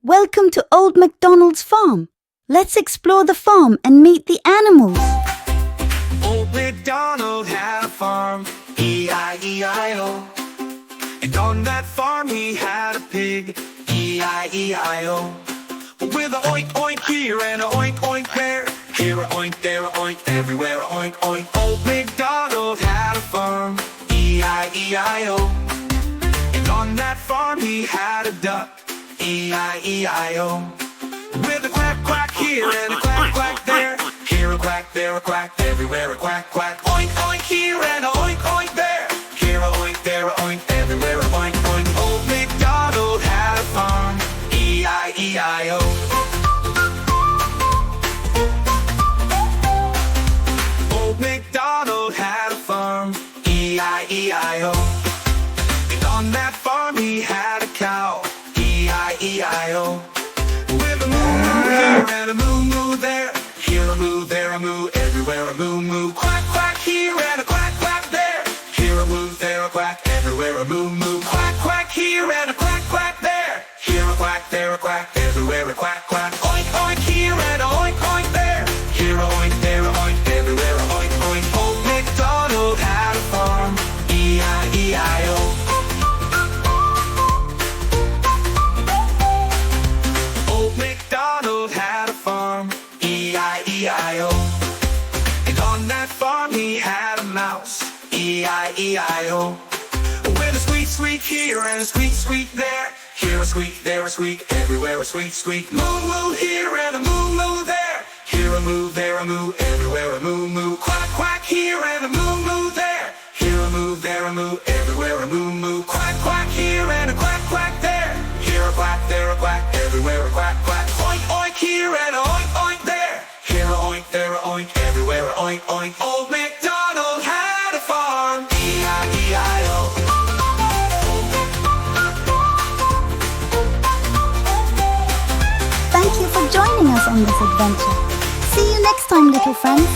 Welcome to Old MacDonald's farm. Let's explore the farm and meet the animals. Old MacDonald had a farm, E-I-E-I-O. And on that farm he had a pig, E-I-E-I-O. With a oink oink here and a oink oink there, here a oink, there a oink, everywhere a oink oink. Old MacDonald had a farm, E-I-E-I-O. And on that farm he had a duck, E-I-E-I-O. With a quack quack here and a quack quack there, here a quack, there a quack, everywhere a quack quack. Oink oink here and a oink oink there, here a oink, there a oink, everywhere a oink oink. Old MacDonald had a farm, E-I-E-I-O. Old MacDonald had a farm, E-I-E-I-O. And on that farm he had a cow, E-I-E-I-O. With a moo-moo here and a moo-moo there, here a moo, there a moo, everywhere a moo-moo. Quack quack here and a quack quack there, here a moo, there a quack, everywhere a moo-moo. Quack quack here and a quack quack there, here a quack, there a quack, everywhere a quack quack. Oink oink here and a oink oink there, here a oink, there a oink, everywhere a oink oink. Old MacDonald had a farm, E-I-E-I-O. Old MacDonald had a farm, E-I-E-I-O. And on that farm he had a mouse, E-I-E-I-O. With a squeak squeak here and a squeak squeak there, here a squeak, there a squeak, everywhere a squeak squeak. Moo moo here and a moo moo there, here a moo, there a moo, everywhere a moo moo. Quack quack here and a moo moo there, here a moo, there a moo, everywhere a moo moo. Quack quack here and a quack quack there, here a quack, there a quack, everywhere a quack quack. Oink oink here and a oink oink there, here a oink, there a oink, everywhere a oink oink. Old MacDonald had a farm, E-I-E-I-O. Thank you for joining us on this adventure. See you next time, little friends.